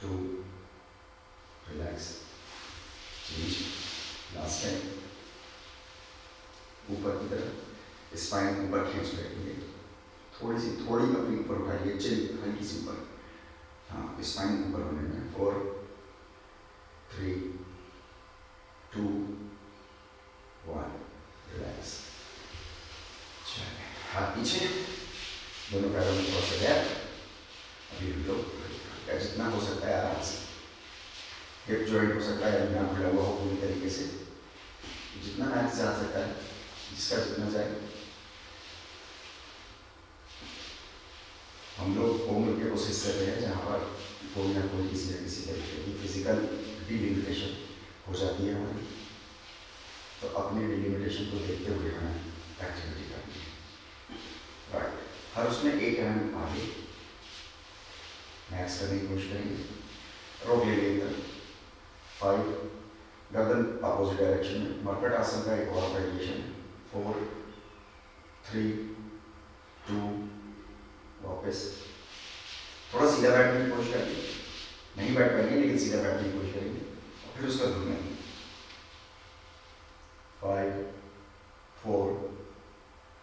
2, relax, change, last time, ऊपर की तरफ, स्पाइन ऊपर खींच के रखेंगे, थोड़ी अपनी ऊपर उठाइए, चिन हल्की सी ऊपर, हाँ स्पाइन ऊपर होने में, 4, 3, 2, 1, रिलैक्स, हाथ पीछे, दोनों पैरों में थोड़ा सा गैप, अभी हम लोग जितना हो सकता है आराम से, हिप जॉइंट हो सकता है अभी खुला हुआ हो पूरी तरीके से, जितना मैच जा सकता है, जिसका जितना जाए। हम लोग उम्र के उस हिस्से पे हैं जहाँ पर कोई ना कोई किसी न किसी तरीके की फिजिकल डिलिमिटेशन हो जाती है हमारी, तो अपनी डिलिमिटेशन को देखते हुए हमें एक्टिविटी करनी है, राइट। हर उसमें एक अहम आगे मैक्स करने की कोशिश करेंगे, रोक ले लेंगे 5, गर्दन अपोजिट डायरेक्शन में, मरकट आसन का एक और वेरिएशन है, 4, 3, 2, वापस थोड़ा सीधा बैठने की कोशिश करेंगे, नहीं बैठ पाएंगे लेकिन सीधा बैठने की कोशिश करेंगे, और फिर उसका घूमेंगे, 5, 4,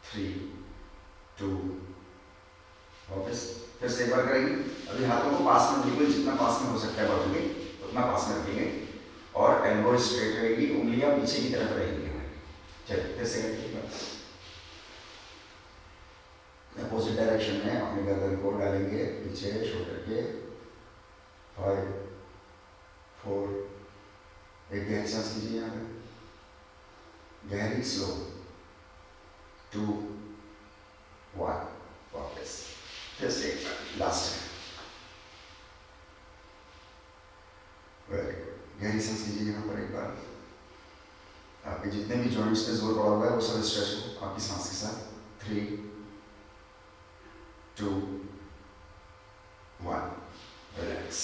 3, 2, वापस फिर से एक बार करेंगे। अभी हाथों को पास में, बिल्कुल जितना पास में हो सकता है बढ़ेंगे उतना पास में रखेंगे, और एल्बो स्ट्रेट रहेगी, उंगलियां पीछे की तरफ रहेंगी हमारी। चलिए फिर से करेंगे, अपोजिट डायरेक्शन में अपने गर्दन को डालेंगे पीछे शोल्डर के, 5, 4, एक गहरी सांस लीजिए यहाँ पे, गहरी स्लो, 2, 1, वापस फिर से एक बार लास्ट है, वेरी गुड, गहरी सांस लीजिए यहाँ पर एक बार, आपके जितने भी जॉइंट्स पे जोर पड़ा हुआ है वो सब स्ट्रेच हो आपकी सांस के साथ, 3, 2, 1, रिलैक्स,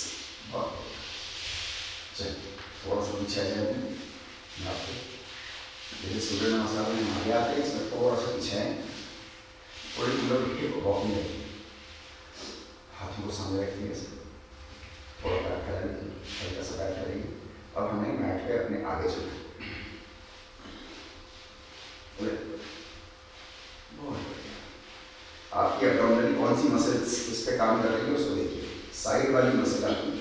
चलिए थोड़ा सा पीछे आ जाए, मैं आपको जैसे सूर्य नमस्कार में आगे आते हैं इसमें थोड़ा सा पीछे आए, थोड़ी मतलब वॉकिंग करेंगे, हाथों को सामने रखेंगे, थोड़ा पैर फैलाएंगे, हल्का सा पैर फैलाएंगे, अब हमें मैट पे अपने आगे चलना है, आपकी एब्डोमिनल कौन सी मसल्स इस पे काम कर रही है उसको देखिए, साइड वाली मसल आपकी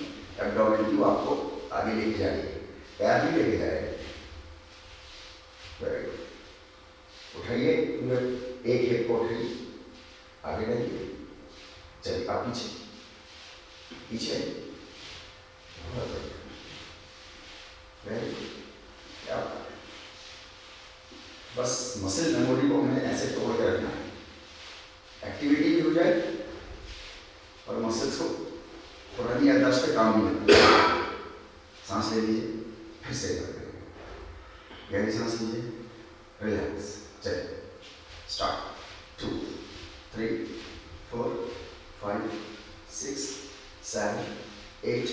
एब्डोमिनल की वो आपको आगे लेके जा रही है, पैर भी लेके जा रहे हैं, वेरी गुड, उठाइए एक हिप को उठाइए, आगे बढ़िए, चलिए आप पीछे पीछे, वेरी गुड, क्या बात है, बस मसल मेमोरी को हमें ऐसे तोड़ के रखना है, एक्टिविटी भी हो जाए और मसल्स को पुरानी याददाश्त पे काम भी लगता है। सांस ले लीजिए, फिर से गहरी सांस लीजिए, रिलैक्स, चलिए स्टार्ट, 2, 3, 4, 5, 6, 7, 8,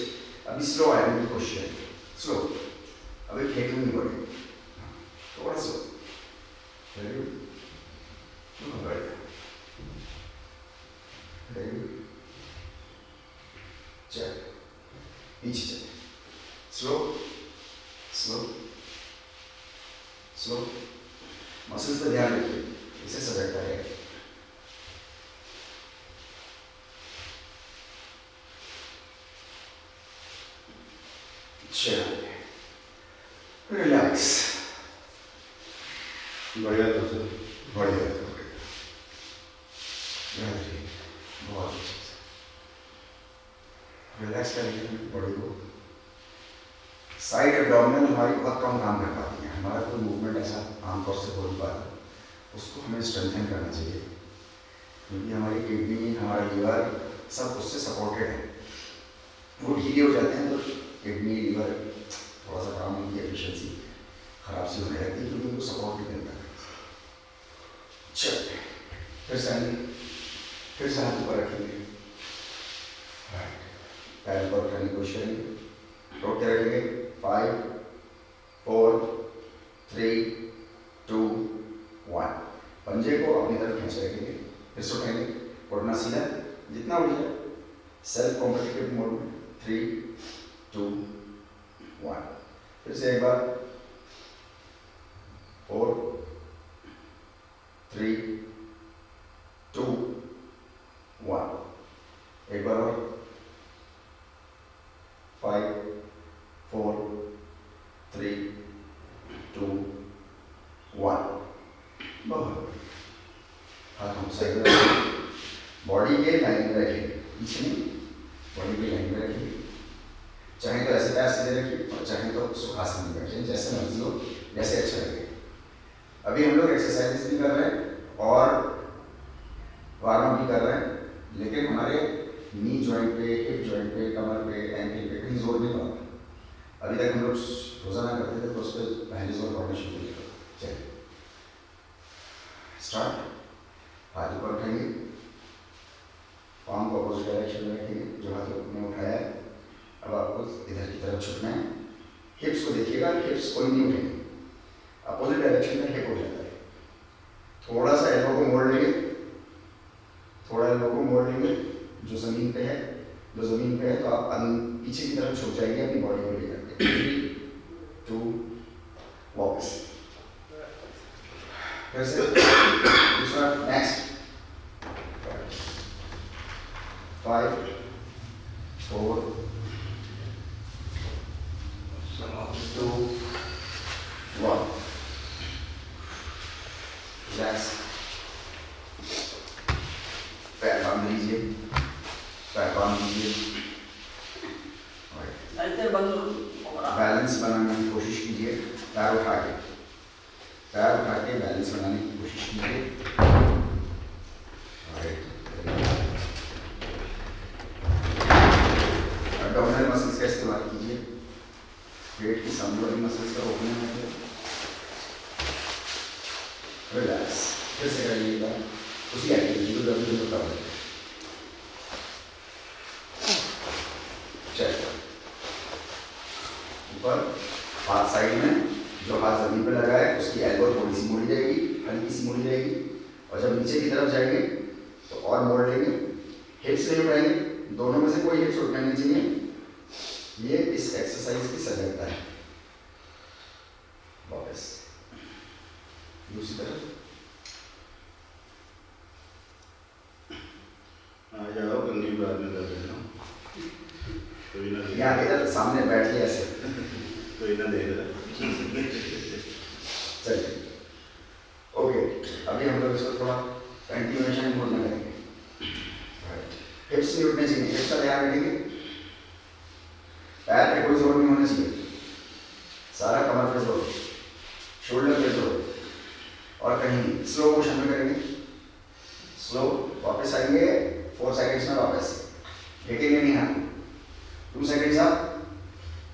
अभी स्लो आने की कोशिश करें, स्लो, अभी फेंकने नहीं पड़ेगी, थोड़ा स्लो, वेरी गुड, चल पीछे चले, स्लो स्लो स्लो, मसल्स पर ध्यान रखिए, इसे सजगता रहेगा, चलिए रिलैक्स, बढ़िया दोस्तों, बढ़िया बेहतरीन, बहुत अच्छे से रिलैक्स करेंगे बॉडी को, साइड एब्डोमिनल हमारी बहुत कम काम कर पाती है, हमारा कोई मूवमेंट ऐसा आमतौर से हो नहीं पाता, उसको हमें स्ट्रेंथन करना चाहिए, क्योंकि हमारी किडनी, हमारा लीवर सब उससे सपोर्टेड है, वो ढीले हो जाते हैं तो किडनी लीवर थोड़ा सा काम उनकी एफिशिएंसी खराब सी होने लगती है, क्योंकि उनको सपोर्ट नहीं मिलता। चलिए फिर से हाथ ऊपर रखेंगे, पैर ऊपर उठाने की कोशिश करेंगे, रोकते रखेंगे, 5, 4, 3, 2, 1, पंजे को अपनी तरफ खींच रखेंगे, फिर से उठाएंगे, घुटना सीधा, जितना उठे सेल्फ कॉम्पिटिटिव मोड में, 3 2 1। फिर से एक बार 4 3 2 1। एक बार और 5 4 3 2 1। बहुत हाथों साइड बॉडी के लाइन में रखिए, पीछे नहीं, बॉडी के लाइन में रखिए। चाहे तो ऐसे पैर सीधे रखिए और चाहे तो सुखासन में रखिए, जैसे मर्जी हो, जैसे अच्छा लगे। अभी हम लोग एक्सरसाइजेस भी कर रहे हैं और वार्म अप भी कर रहे हैं, लेकिन हमारे नी जॉइंट पे, हिप जॉइंट पे, कमर पे, एंकल पे कहीं जोर नहीं पड़ा। अभी तक हम लोग रोजाना करते थे तो उस पर पहले जोर पड़ना शुरू किया। चलिए स्टार्ट। हाथ ऊपर उठाएंगे, पाँव को अपोजिट डायरेक्शन में रखेंगे, जो हाथ ऊपर उठाया है अब आपको इधर की तरफ झुकना है। हिप्स को देखिएगा, हिप्स कोई नहीं उठेंगे, अपोजिट डायरेक्शन में हिप हो जाता है। थोड़ा सा एल्बो को मोड़ लेंगे, थोड़ा एल्बो को मोड़ लेंगे, जो जमीन पे है, जो जमीन पे है तो आप पीछे की तरफ झुक जाएंगे अपनी बॉडी को लेकर के। 3 2 वापस। फिर से दूसरा, नेक्स्ट 5 4 2 1। रिलैक्स, पैर बांध लीजिए, पैर बांध लीजिए। बैलेंस बनाने की कोशिश कीजिए, पैर उठा के बैलेंस बनाने की कोशिश कीजिए। एब्डोमिनल मसल्स का इस्तेमाल कीजिए, पेट की सामने वाली मसल्स का रोकने में। रिलैक्स, फिर से करिएगा उसी एक्टिविटी को जब भी कर रहे हैं। चलिए ऊपर हाथ साइड में, जो हाथ जमीन पे लगा है उसकी एल्बो थोड़ी सी मोड़ी जाएगी, हल्की सी मोड़ी जाएगी, और जब नीचे की तरफ जाएंगे तो और मोड़ लेंगे। हिप्स नहीं उठाएंगे, दोनों में से कोई हिप्स उठना नहीं चाहिए। ये इस एक्सरसाइज की सजगता है। वापस दूसरी तरफ आ जाओ, कंघी बाद में कर देना, कोई ना यहाँ इधर सामने बैठिए ऐसे, कोई ना देख रहा। चलिए ओके, अभी हम लोग इसको थोड़ा कंटिन्यूएशन मोड में करेंगे। हिप्स नहीं उठने चाहिए, हिप्स का ध्यान रखेंगे। पैर पे कोई जोर नहीं होना चाहिए, सारा कमर पे जोर, शोल्डर पे जोर, और कहीं स्लो मोशन में करेंगे। स्लो, वापस आएंगे 4 सेकंड्स में, वापस हिटेंगे नहीं हाथ। 2 seconds up,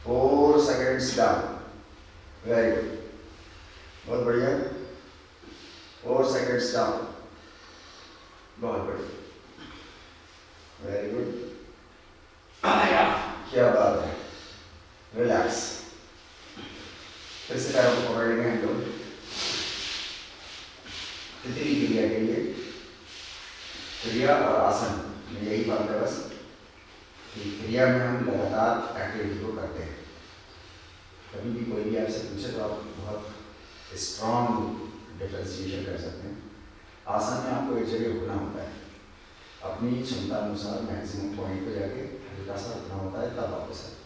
4 seconds down. Very good, बहुत बढ़िया। 4 सेकंड्स डाउन, बहुत बढ़िया, वेरी गुड। क्या बात है, रिलैक्स। फिर से पैरों को पकड़ लेंगे हम लोग। तितली क्रिया के लिए, क्रिया और आसन में यही बात है बस कि क्रिया में हम लगातार एक्टिविटी को करते हैं। कभी भी कोई भी आपसे पूछे तो आप बहुत स्ट्रॉन्ग डिफरेंशिएशन कर सकते हैं। आसन में आपको एक जगह रुकना होता है, अपनी क्षमता अनुसार मैक्सिमम पॉइंट पे जाके हल्का सा रुकना होता है, तब वापस आए।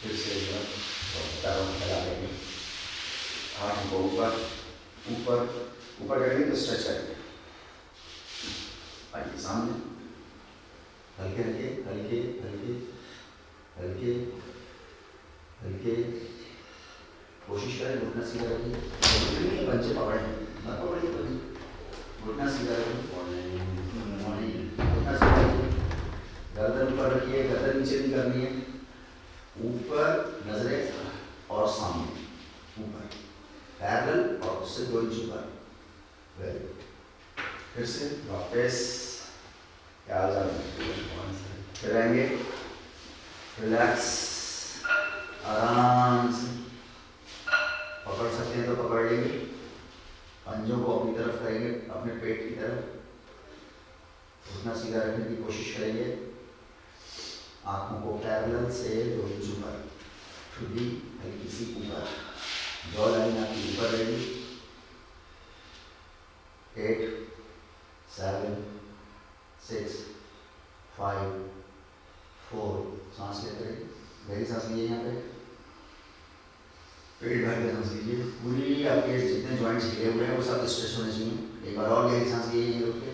फिर से पैरों को फैला लेंगे, हाथ को ऊपर ऊपर ऊपर करेंगे तो स्ट्रेच करेंगे। आइए सामने, हल्के हल्के हल्के हल्के हल्के हल्के, कोशिश करें घुटना सीधा रखिए, पंचे पकड़ें, मत पकड़िए पंचे, घुटना सीधा रखिए, घुटना सीधा रखिए, गर्दन ऊपर रखिए, गर्दन नीचे नहीं करनी है, ऊपर नजरें और सामने, ऊपर पैरेलल और उससे 2 इंच ऊपर। वेरी गुड, फिर से वापस क्या फिर आएंगे, रिलैक्स, आराम से पकड़ सकते हैं तो पकड़ लेंगे, पंजों को अपनी तरफ करेंगे, अपने पेट की तरफ, घुटना सीधा रखने की कोशिश करेंगे, आंखों को पैरेलल से 2 इंच ऊपर, ठुड्डी हल्की सी ऊपर, जॉ लाइन आपकी ऊपर रहेगी। 8 7 6 5 4, सांस लेते रहिए, गहरी सांस लीजिए, यहाँ पे पेट भर के सांस लीजिए, पूरी आपके जितने जॉइंट्स हिले हुए हैं वो सब स्ट्रेच होने चाहिए। एक बार और गहरी सांस लीजिए, रुक के,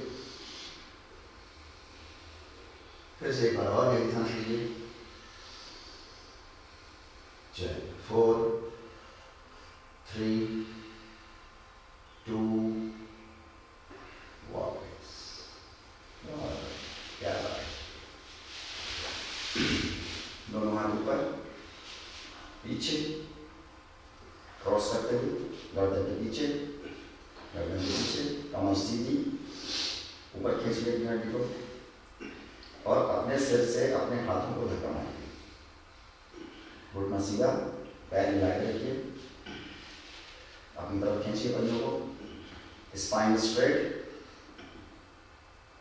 फिर से एक बार और गहरी सांस लीजिए। चलिए 4 3 2 वापस, क्या बात है। दोनों हाथ ऊपर पीछे क्रॉस करते हुए, गर्दन के पीछे, गर्दन के पीछे, कमर सीधी, ऊपर खींच लेंगे हड्डी को और अपने सिर से अपने हाथों को धक्का मारेंगे। घुटना सीधा, पैर मिला के रखिए, अपनी तरफ खींचिए पंजों को, स्पाइन स्ट्रेट,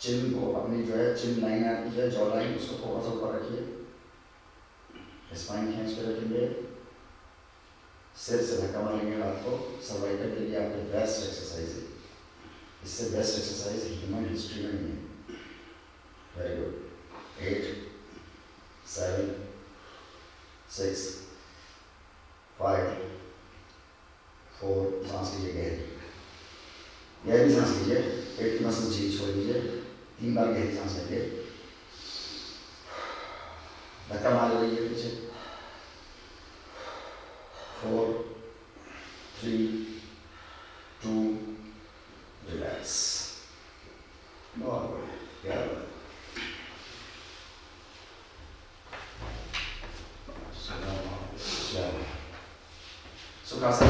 चिन को अपनी जो है चिन लाइन आती है, जॉ लाइन, उसको थोड़ा सा ऊपर रखिए, स्पाइन खींच के रखेंगे, सिर से धक्का मारेंगे हाथ को। सर्वाइकल के लिए आपकी बेस्ट एक्सरसाइज है, इससे बेस्ट एक्सरसाइज ह्यूमन हिस्ट्री में नहीं है। Very good. 8 7 6 5 4, सांस लीजिए गहरी, गहरी सांस लीजिए, पेट की मसल झील छोड़ दीजिए, 3 बार गहरी सांस लेंगे, धक्का मार लीजिए पीछे। 4 3 2 रिलैक्स। बहुत बढ़िया, सुखासन,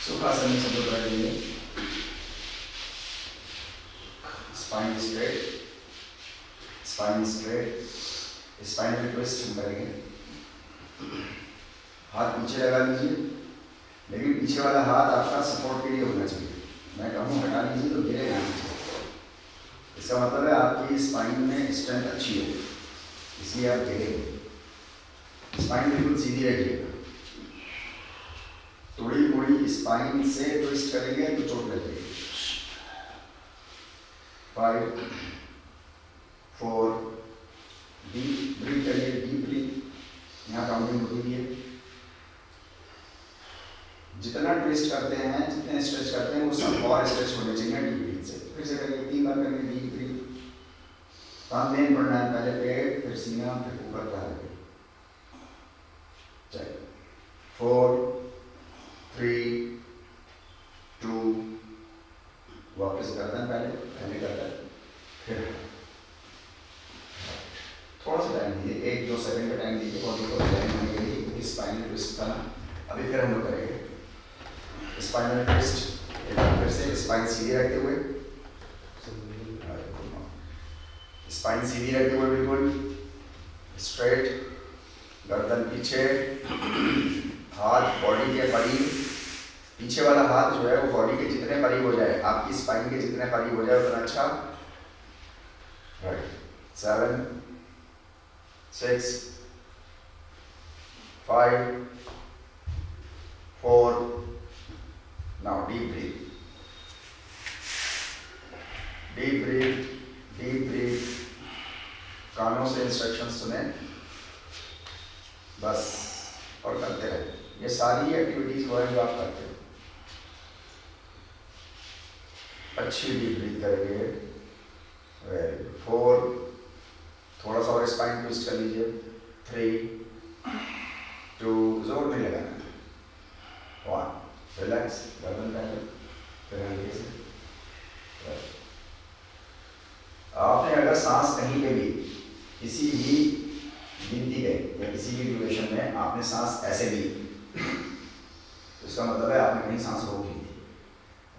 सुखासन में सब लोग बैठ जाइए, spine straight, spine straight, spine में ट्विस्ट हम करेंगे। हाथ पीछे लगा लीजिए, लेकिन पीछे वाला हाथ आपका सपोर्ट के लिए होना चाहिए। मैं कहूँ हटा लीजिए तो गिरेगा नीचे, इसका मतलब है आपकी स्पाइन में स्ट्रेंथ अच्छी है, इसलिए आप गिरेंगे। स्पाइन बिल्कुल सीधी रखिएगा, थोड़ी थोड़ी स्पाइन से ट्विस्ट करेंगे तो चोट लगेगी। 5 4, डीप ब्रीथ करिए, डीपली, यहाँ काउंटिंग होती है। जितना ट्विस्ट करते हैं, जितने स्ट्रेच करते हैं, वो सब और स्ट्रेच होने चाहिए डीप ब्रीथ से। फिर से करिए, 3 बार करिए डीप ब्रीथ। काम मेन पढ़ना है, पहले पेट, फिर सीना, फिर ऊपर का आगे। चलिए 4 3 2, वापस गर्दन, पहले गर्दन, फिर थोड़ा सा टाइम दीजिए, 1-2 सेकंड का टाइम दीजिए, बॉडी को रिलैक्स होने के लिए, स्पाइन में ट्विस्ट करना। अभी फिर हम लोग करेंगे स्पाइन में ट्विस्ट, एक बार फिर से स्पाइन सीधी रखते हुए, स्पाइन सीधी रखते हुए बिल्कुल स्ट्रेट, गर्दन पीछे, हाथ बॉडी के करीब, पीछे वाला हाथ जो है वो बॉडी के जितने करीब हो जाए, आपकी स्पाइन के जितने करीब हो जाए उतना अच्छा। Right. 7 6 5 4, now deep breathe, deep breathe, deep breathe। कानों से इंस्ट्रक्शंस सुने बस, और करते रहे। ये सारी एक्टिविटीज वो है जो आप करते हो। अच्छी डीप ब्रीथ करेंगे। Very good. 4, थोड़ा सा और स्पाइन ट्विस्ट कर लीजिए। 3 2, जोर नहीं लगाना। 1, रिलैक्स, गर्दन पहले, फिर हल्के से। आपने अगर सांस कहीं पे भी किसी भी गिनती में या किसी भी ड्यूरेशन में आपने सांस ऐसे ली, तो इसका मतलब है आपने कहीं सांस रोक ली थी।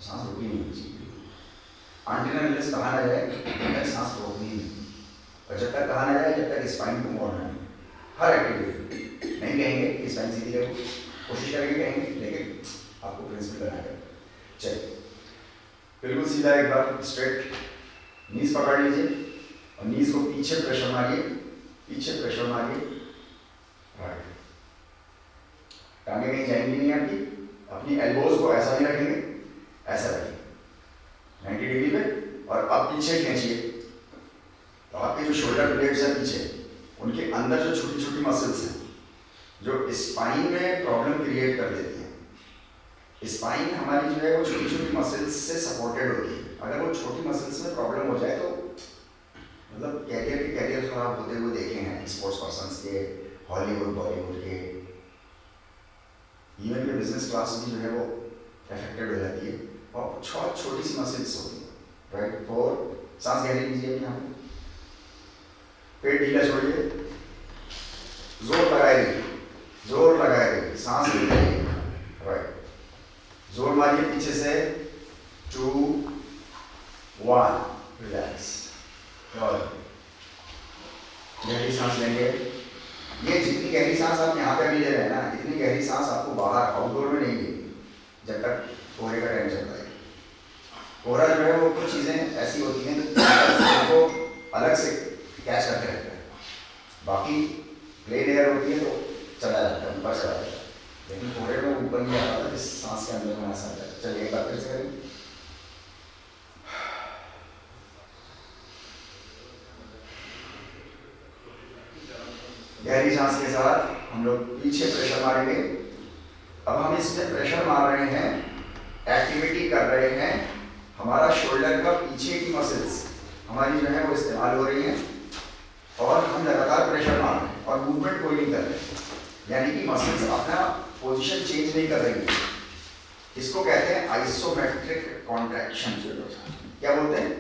सांस रोकी नहीं चाहिए। अनटिल कहा ना जाए कि सांस रोकनी नहीं, और जब तक कहा ना जाए जब तक स्पाइन को मोड़ना नहीं। हर एक्टिविटी नहीं कहेंगे कि स्पाइन सीधी रखो, कोशिश करेंगे कहेंगे, लेकिन आपको प्रिंसिपल बनाएगा। चलिए बिल्कुल सीधा एक बार स्ट्रेट, नीज पकड़ लीजिए और नीज को पीछे प्रेशर मारिए, पीछे प्रेशर मारिए, राइट। टांगे कहीं जाएंगी नहीं आपकी, अपनी एल्बोज को ऐसा नहीं रखेंगे, ऐसा रखिए 90 डिग्री पे, और अब पीछे खींचिए। तो आपके जो शोल्डर ब्लेड्स है पीछे, उनके अंदर जो छोटी छोटी मसल्स हैं जो स्पाइन में प्रॉब्लम क्रिएट कर देती हैं, स्पाइन हमारी जो है वो छोटी छोटी मसल्स से सपोर्टेड होती है। अगर वो छोटी मसल्स में प्रॉब्लम हो जाए तो मतलब कैरियर खराब होते हुए देखे हैं स्पोर्ट्स पर्सन्स के, हॉलीवुड बॉलीवुड के, इवन के बिजनेस क्लास भी जो है वो अफेक्टेड हो जाती है, और छोटी सी मसल्स होती है, राइट। और सांस गहरी लीजिए, यहाँ पे पेट ढीला छोड़िए, जोर लगाए रहिए, जोर लगाए रहिए, सांस लीजिए, राइट। जोर मारिए पीछे से, 2 1 रिलैक्स, और गहरी सांस लेंगे। ये जितनी गहरी सांस आप यहाँ पे भी ले रहे हैं ना, इतनी गहरी सांस आपको बाहर आउटडोर में नहीं लेनी जब तक कोहरे का टाइम चलता है। कोहरा जो है वो कुछ चीज़ें ऐसी होती हैं जो अलग से कैच करके रखते हैं, बाकी प्लेन एयर होती है तो चला जाता है, ऊपर चला जाता है, लेकिन कोहरे में ऊपर नहीं आता था, इस सांस के अंदर में ऐसा आता है। चलिए एक बार फिर से करें, गहरी सांस के साथ हम लोग पीछे प्रेशर मारेंगे। अब हम इसमें प्रेशर मार रहे हैं, एक्टिविटी कर रहे हैं, हमारा शोल्डर का पीछे की मसल्स हमारी जो है वो इस्तेमाल हो रही हैं, और हम लगातार प्रेशर मार रहे हैं और मूवमेंट कोई नहीं कर रहे, यानी कि मसल्स अपना पोजीशन चेंज नहीं कर रही है। इसको कहते हैं आइसोमेट्रिक कॉन्ट्रैक्शन। क्या बोलते हैं?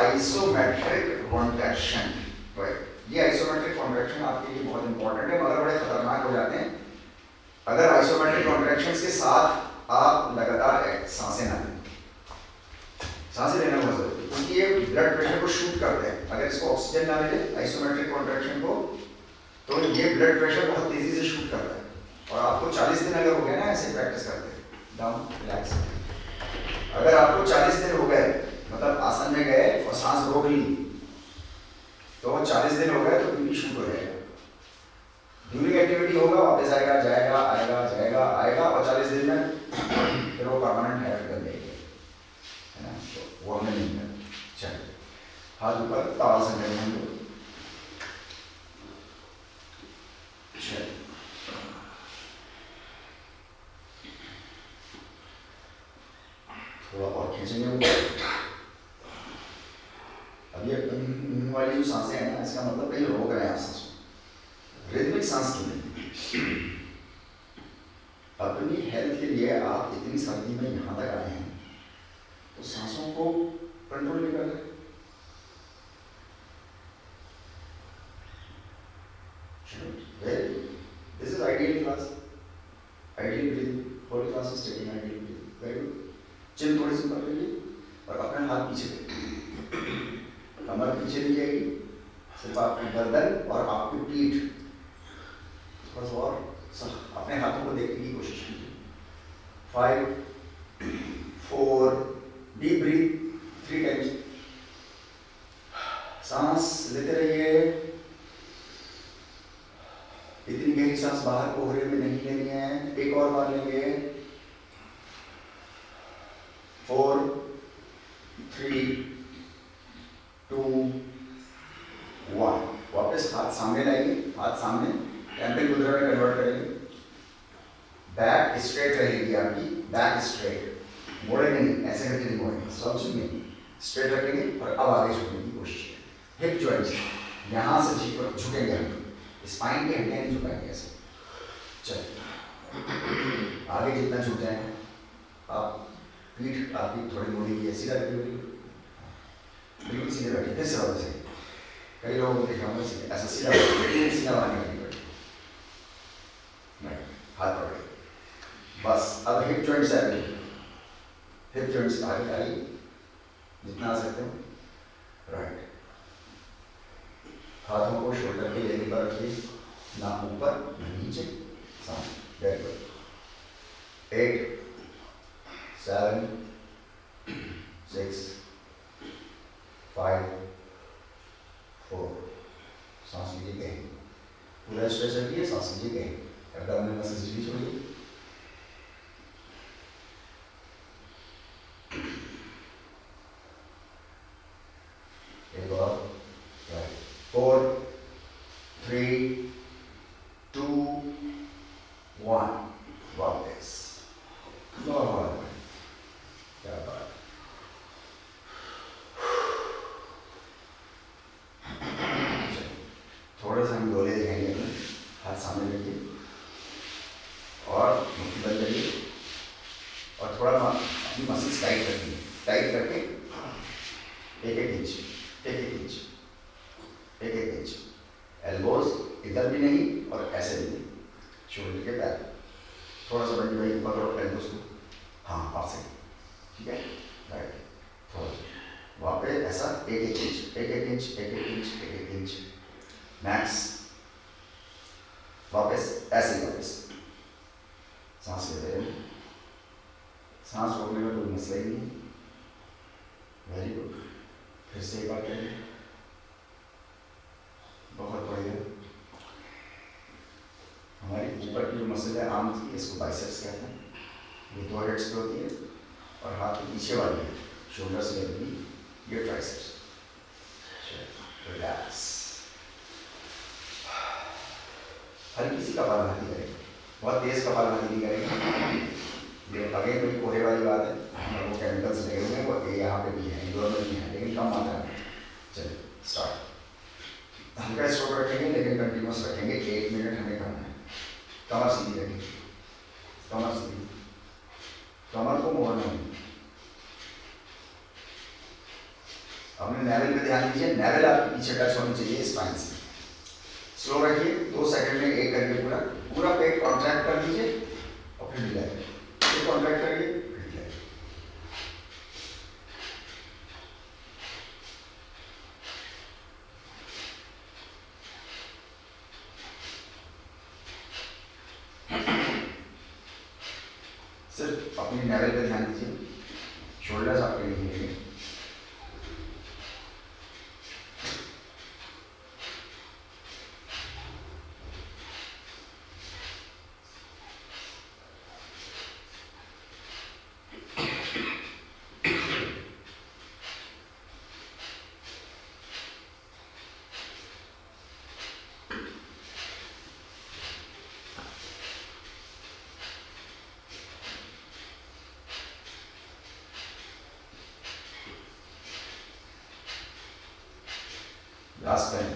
Isometric contraction, right. ये आइसोमेट्रिक कॉन्ट्रैक्शन आपके लिए बहुत इंपॉर्टेंट है, मगर बड़े खतरनाक हो जाते हैं अगर आइसोमेट्रिक कॉन्ट्रैक्शंस के साथ आप लगातार सांसें ना लें। सांसें लेना बहुत जरूरी है, क्योंकि ये ब्लड प्रेशर को शूट करते हैं। अगर इसको ऑक्सीजन ना मिले आइसोमेट्रिक कॉन्ट्रैक्शन को, तो ये ब्लड प्रेशर बहुत तेजी से शूट करता है, और आपको 40 दिन अगर हो गए ना ऐसे प्रैक्टिस करते हैं, डाउन रिलैक्स, अगर आपको 40 दिन हो गए, मतलब आसन में गए और सांस रोक ली, तो 40 दिन हो गए तो बीपी शूट हो जाएगा। ड्यूरिंग एक्टिविटी होगा, वापस आएगा, जाएगा, आएगा, जाएगा, आएगा, और 40 दिन में फिर वो परमानेंट हैबिट बन जाएगी, है ना। तो वो हमें नहीं करना। चलिए हाथ ऊपर, ताड़ासन करेंगे हम लोग। थोड़ा और खींचेंगे ऊपर। अब ये वाली जो सांसें हैं ना, इसका मतलब कहीं रोक रहे हैं आप सांसों, रिदमिक सांस की नहीं। अपनी हेल्थ के लिए आप इतनी सर्दी में यहाँ तक आए हैं, तो सांसों को कंट्रोल नहीं कर रहे। This is ideal class, ideal breathing, whole class is taking ideal breathing, very good. Chin थोड़ी सी ऊपर करिए और अपने हाथ पीछे करिए, कमर पीछे नहीं जाएगी, सिर्फ आपकी गर्दन और आपकी पीठ, बस। और अपने हाथों को देखने की कोशिश कीजिए। 5 4 डीप ब्रीथ 3 टाइम्स, सांस लेते रहिए। इतनी गहरी सांस बाहर कोहरे में नहीं लेनी है, एक और बार लेंगे। 4 3 2 1, वापस हाथ सामने लाएंगे, हाथ सामने, टेम्पल मुद्रा में कन्वर्ट करेंगे। बैक स्ट्रेट रहेगी आपकी, बैक स्ट्रेट, मोड़ेंगे नहीं, ऐसे करके नहीं मोड़ेंगे, सब नहीं, स्ट्रेट रखेंगे और अब आगे झुकने की कोशिश करें। हिप जॉइंट्स यहाँ से झुकेंगे हम, स्पाइन की हड्डियाँ नहीं झुकाएंगे ऐसे। चलिए आगे जितना झुक जाए आप, पीठ आपकी थोड़ी मोड़ी है, सीधा रखिए, बिल्कुल सीधे बैठिए, फिर से वापस आइए। कई लोगों को देखा होगा सीधे, ऐसा सीधा सीधा बनाने वाली बैठिए, हाथ पकड़िए, बस। अब हिप जॉइंट्स आए, हिप जॉइंट्स आगे आइए जितना आ सकते हो, राइट। हाथों को शोल्डर के लेवल पर रखिए, ना ऊपर ना नीचे, सामने, वेरी गुड। 8 7 6 5 4 सांस लीजिए कहीं, पूरा स्ट्रेच रखिए, सांस लीजिए कहीं, एब्डोमेनल मसल्स भी छोड़िए। एक और, 4 3 2 1 वापस, बहुत क्या बात। थोड़ा सा हम डोले दिखाएंगे अपने, हाथ सामने रखिए और मुट्ठी बंद करिए और थोड़ा अपनी मसल्स टाइट रखिए, टाइट करके एक एक इंच, एक एक इंच, एक एक इंच, एल्बोज इधर भी नहीं और ऐसे भी नहीं, शोल्डर के पैर थोड़ा सा बंदी भाई पकड़ो एल्बोज को, हाँ आप से, ठीक है, राइट, थोड़ा वहाँ पे ऐसा एक एक इंच, एक एक इंच, एक एक इंच, एक एक इंच, मैक्स, वापस ऐसे ही वापस, सांस लेते रहिए, सांस रोकने में कोई मसला ही नहीं, वेरी गुड, फिर से एक बार करिए, बहुत बढ़िया। हमारी ऊपर की जो मसल है आर्म की, इसको बाइसेप्स कहते हैं, ये 2 हेड्स पे होती है और हाथ के पीछे वाली है, शोल्डर से लेकर ये ट्राइसेप्स, रिलैक्स, हल्की सी कपालभाति करेंगे, बहुत तेज कपालभाति नहीं करेंगे, ये अगेन कोई कोहे वाली बात है, वो केमिकल्स लगे हुए हैं, वो यहाँ पे भी है, इंडोर में भी है, लेकिन कम मात्रा में। चलिए स्टार्ट, हल्का स्ट्रोक रखेंगे लेकिन कंटिन्यूस रखेंगे, 1 मिनट हमें करना है। कमर सीधी रखेंगे, कमर सीधी, कमर को मोड़ना नहीं, अपने नेवल पे ध्यान दीजिए, नेवल आपके पीछे टच होनी चाहिए स्पाइन से। स्लो रखिए, 2 सेकंड में एक करके पूरा पूरा पेट कॉन्ट्रैक्ट कर लीजिए और फिर ढीला करिए, पेट कॉन्ट्रैक्ट करिए फिर ढीला करिए। सिर्फ अपनी नेवल पे ध्यान दीजिए, शोल्डर्स आपके नहीं हिलेंगे। लास्ट टाइम,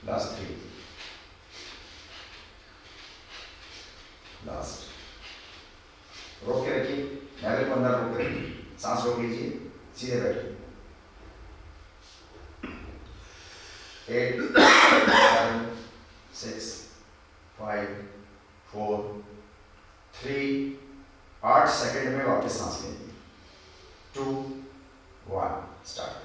लास्ट 3, लास्ट, रोक के रखिए, नेवल को अंदर रोक के रखिए, सांस रोक लीजिए, सीधे बैठिए, 8 7 6 5 4 3, 8 सेकंड में वापस सांस लेंगे, 2 1 स्टार्ट।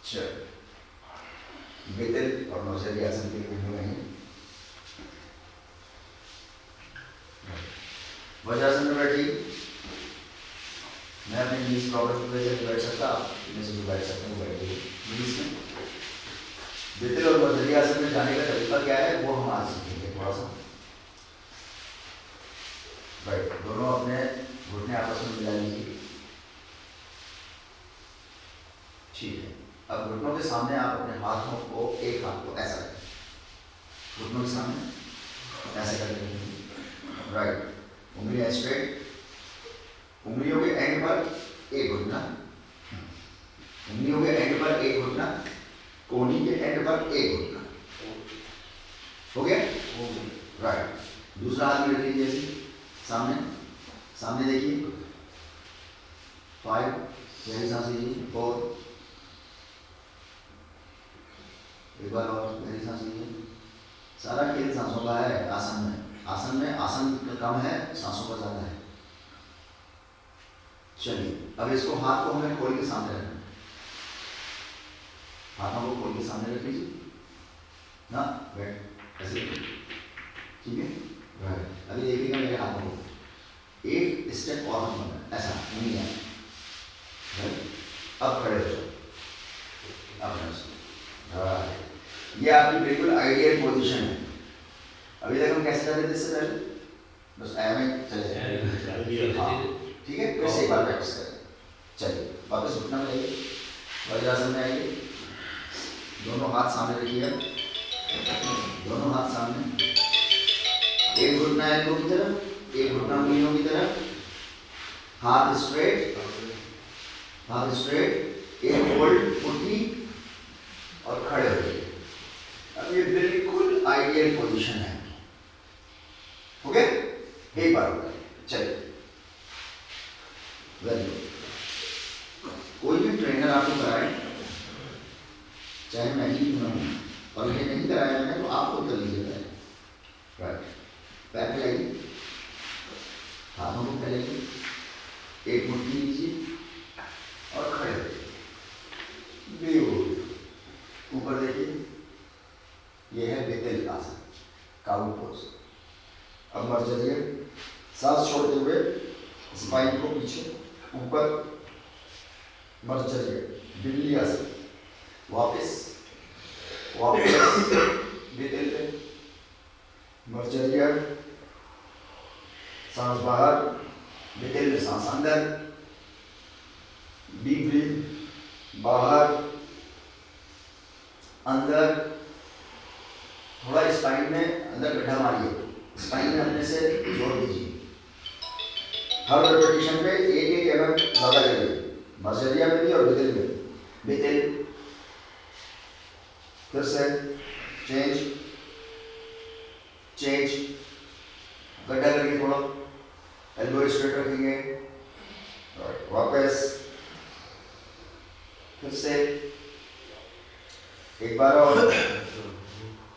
चल, बेतल और नौजरी आसन के लिए घूमने रहेंगे। वज्रासन में बैठिए, मैं अपने नीज प्रॉपर की वजह से बैठ सकता, आप इनमें से जो बैठ सकते हैं वो बैठिए नीज में। बेतल और नौजरी आसन में जाने का तरीका क्या है वो हम आज सीखेंगे थोड़ा सा। राइट, दोनों अपने घुटने आपस में मिला लीजिए, ठीक है। अब घुटनों के सामने आप अपने हाथों को, एक हाथ को ऐसा करें, घुटनों के सामने ऐसे कर देंगे, राइट, उंगलियां स्ट्रेट, उंगलियों के एंड पर एक घुटना, उंगलियों के एंड पर एक घुटना, कोहनी के एंड पर एक घुटना, हो गया? राइट, दूसरा हाथ में रख लीजिए सामने, सामने देखिए, 5, गहरी सांस लीजिए, 4 होता है आसन में, आसन का कम है, सांसों का ज़्यादा है। चलिए अब इसको हाथ को हमें खोल के सामने रखना है, हाथों को खोल के सामने रख लीजिए ना, बैठ ऐसे, ठीक है। राइट, अभी देखिएगा मेरे हाथों को, एक स्टेप और हम बनना ऐसा नहीं है। अब खड़े हो जाओ, ये आपकी बिल्कुल आइडियल पोजीशन है। अभी तक हम कैसे कर रहे थे इससे पहले, बस में चले, हाँ ठीक है। फिर से एक बार प्रैक्टिस करें। चलिए वापस घुटना में आइए, वज्रासन में आइए, दोनों हाथ सामने रखिए, दोनों हाथ सामने, एक घुटना एल्बो की तरफ, एक घुटना उंगलियों की तरफ, हाथ स्ट्रेट, हाथ स्ट्रेट, एक होल्ड मुट्ठी और खड़े हो जाइए। अब ये बिल्कुल आइडियल पोजीशन है, ओके। एक बार होगा, चलिए वेरी गुड। कोई भी ट्रेनर आपको कराए, चाहे मैं ही क्यों ना हूं, और ये नहीं कराया मैंने तो आप खुद कर लीजिएगा। राइट, पैर फैलाइए, हाथों को फैलाइए, एक मुट्ठी लीजिए और खड़े हो जाइए। ऊपर देखिए, यह है बेतल आसन, काउ पोज। अब मर जाइए, सांस छोड़ते हुए स्पाइन को पीछे ऊपर मर जाइए, बिल्ली आसन। वापस वापस बेतल पे मर जाइए, सांस बाहर, बेतल में सांस अंदर, डीप ब्रीथ, बाहर अंदर, थोड़ा स्पाइन में अंदर गड्ढा मारिए, स्पाइन में अपने से जोर दीजिए, हर रिपीटिशन पे एक एमएम ज्यादा करिए, मर्जरिया में भी और बेतल में। बेतल, फिर से चेंज चेंज, गड्ढा करके थोड़ा, एल्बो स्ट्रेट रखेंगे, वापस, फिर से एक बार और,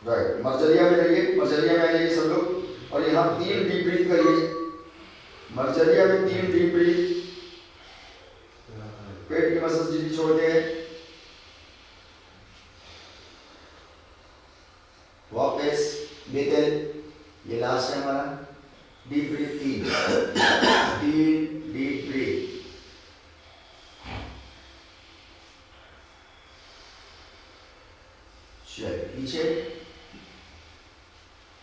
राइट। मर्जरिया में रहिए, मर्जरिया में आइए सब लोग, और यहाँ 3 डीप ब्रीथ करिए। मर्जरिया में 3 डीप ब्रीथ, पेट की मसल्स ढीली छोड़ के, वापस बेतल, ये लास्ट है हमारा डीप ब्रीथ, 3 डीप ब्रीथ। पीछे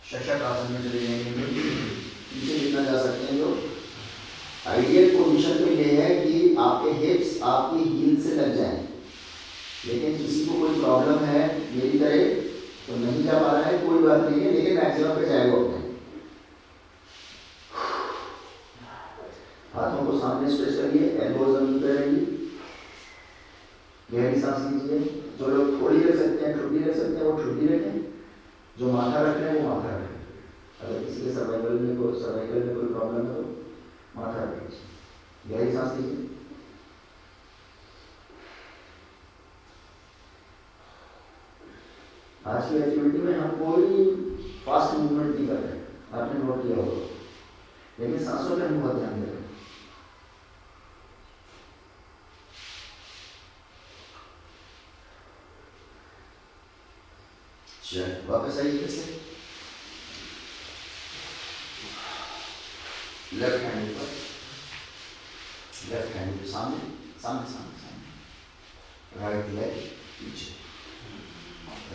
शशक आसन में चले जाएंगे, पीछे जितना जा सकते हैं। तो आइडियल पोजीशन तो ये है कि आपके हिप्स आपकी हील से लग जाएं, लेकिन किसी को कोई प्रॉब्लम है मेरी तरह तो नहीं जा पा रहा है, कोई बात नहीं है, लेकिन मैक्सिमम पे जाएगा अपने। हाथों को सामने स्ट्रेच करिए, एल्बो जमीन पर रखिए, गहरी सांस लीजिए। जो लोग थोड़ी रख सकते हैं, ठुड्डी रख सकते हैं, वो ठुड्डी रखें, जो माथा रख रहे हैं वो माथा रखें। अगर किसी के सर्वाइकल में कोई प्रॉब्लम है तो माथा रख लीजिए, गहरी सांस लीजिए। आज की एक्टिविटी में हम कोई फास्ट मूवमेंट नहीं कर रहे, आपने नोट किया होगा, लेकिन सांसों पे हम बहुत ध्यान दे रहे हैं। वापस आइए, फिर से लेफ्ट हैंड ऊपर, लेफ्ट हैंड सामने सामने सामने सामने, राइट लेग पीछे,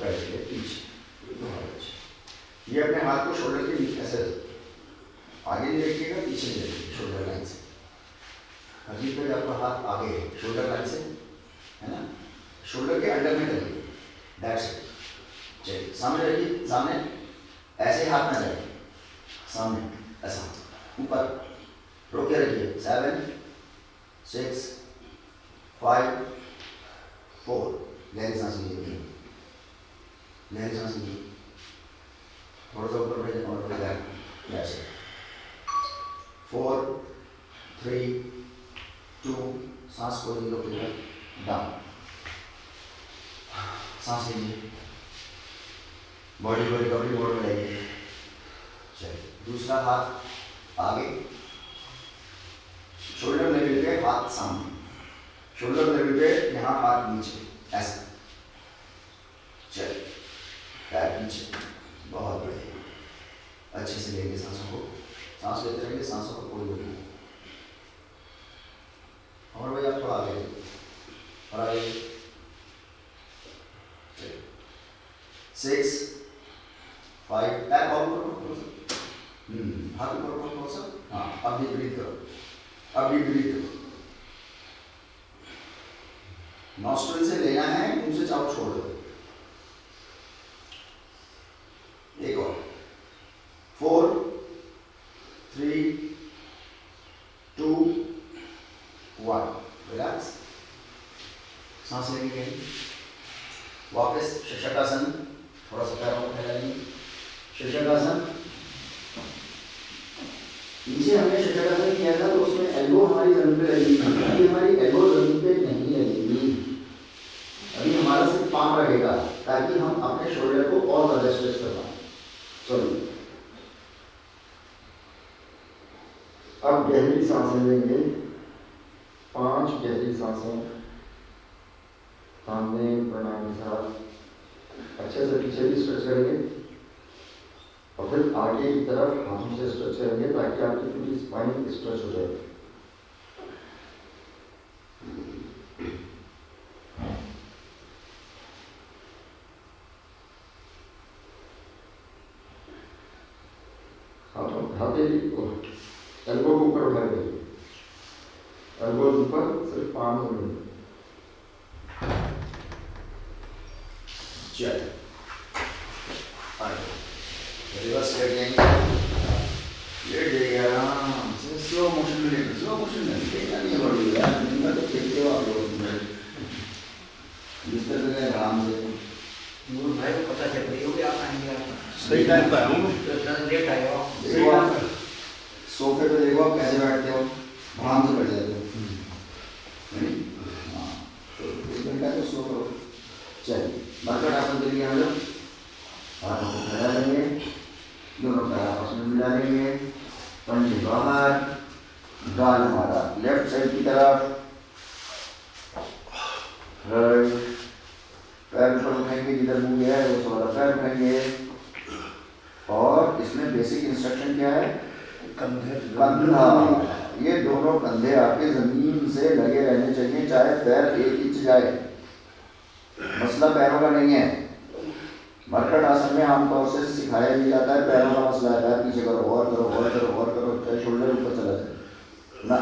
राइट लेग पीछे। ये अपने हाथ को शोल्डर के बीच ऐसे आगे नहीं रखिएगा, पीछे नहीं रखिएगा, शोल्डर लाइन से। अजीब पे आपका हाथ आगे है, शोल्डर लाइन से है ना, शोल्डर के अंडर में करिए, दैट्स इट। चलिए सामने रखिए, सामने ऐसे हाथ ना जाए, सामने ऐसा ऊपर रोक के रखिए। 7 6 5 4, गहरी सांस लीजिए, गहरी सांस लीजिए, थोड़ा सा ऊपर भेजें और थोड़ा दैट्स इट। 4 3 2, सांस को लीजिए, डाउन, सांस लीजिए, बॉडी को रिकवरी मोड में लाइए, चलिए, दूसरा हाथ आगे, शोल्डर लेवल पे हाथ सामने, शोल्डर लेवल पे यहाँ हाथ नीचे, ऐसा। चलिए, पैर नीचे, बहुत बढ़िया। अच्छे से लेंगे सांसों को, सांस लेते रहेंगे, सांसों को कोई रोक नहीं। और भाई आप थोड़ा आगे और आगे। 6 5 टैप और ऊपर हाथ ऊपर ऊपर थोड़ा सा। हाँ, अब भी ब्रीथ करो, अब भी ब्रीथ करो। नॉस्ट्रिल से लेना है, मुंह से चाहो छोड़ दो। एक और 4 3 2 1 रिलैक्स। सांस लेंगे, वापस शशकासन, थोड़ा सा पैरों को फैलाएंगे, शशकासन। नीचे हमने शशकासन किया था तो उसमें एल्बो हमारी जमीन पे लगेगी, अभी हमारी एल्बो जमीन पे नहीं लगेगी, अभी हमारा सिर्फ पाम रहेगा ताकि हम अपने शोल्डर को और ज्यादा स्ट्रेच कर पाए। चलो, अब गहरी सांसें लेंगे, 5 गहरी सांसें सामने प्राणायाम के साथ अच्छे से पीछे भी स्ट्रेच करेंगे और फिर आगे की तरफ हाथों से स्ट्रेच करेंगे ताकि आपकी पूरी स्पाइन स्ट्रेच हो जाए। एल्बो को ऊपर उठाएंगे, एल्बो ऊपर, सिर्फ पाम जमीन। चलिए, रिवर्स कर देंगे, लेट जाइए आराम से, स्लो मोशन में लेंगे, स्लो मोशन में देखना नहीं है बड़ी यार, निम्न तो खेलते हो आप लोग जिस तरह से आराम से। नूर भाई को पता चल रही होगी आप आएंगे, आप सही टाइम पे आऊँ, लेट आए हो। देखो आप सोफे पे देखो आप कैसे बैठते हो, आराम से बैठ जाते हो। हाँ, तो 1 घंटा तो स्लो करो। चलिए, मरकट आसन के लिए हम लोग हाथों को फैला लेंगे, दोनों पैर आपस में मिला लेंगे, पंजे बाहर, गाल हमारा लेफ्ट साइड की तरफ, राइट, पैर ऊपर उठाएंगे, जिधर मुंह गया है वो वाला पैर उठाएंगे। और इसमें बेसिक इंस्ट्रक्शन क्या है? कंधा, ये दोनों कंधे आपके जमीन से लगे रहने चाहिए, चाहे पैर 1 इंच जाए, मसला पैरों का नहीं है। मरकट आसन में आमतौर से सिखाया भी जाता है पैरों का मसला है, पैर पीछे करो, और करो, और करो, और करो, चाहे शोल्डर ऊपर चला जाए ना।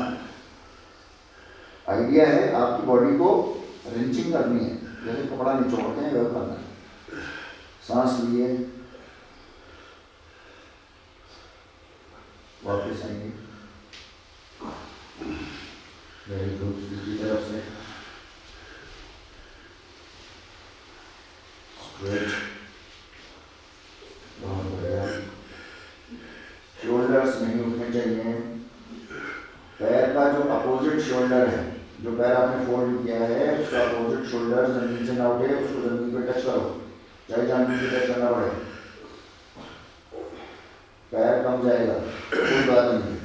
आइडिया है आपकी बॉडी को रिंचिंग करनी है, जैसे कपड़ा निचोड़ते हैं वह करना है। सांस लिए, वापस आएंगे, वेरी गुड, दूसरी तरफ से स्ट्रेच, बहुत बढ़िया। शोल्डर्स नहीं उठने चाहिए, पैर का जो अपोजिट शोल्डर है, जो पैर आपने फोल्ड किया है उसका अपोजिट शोल्डर जमीन से ना उठे, उसको जमीन पे टच करो, चाहे जानबूझ के टच करना पड़े, पैर कम जाएगा, कोई बात नहीं।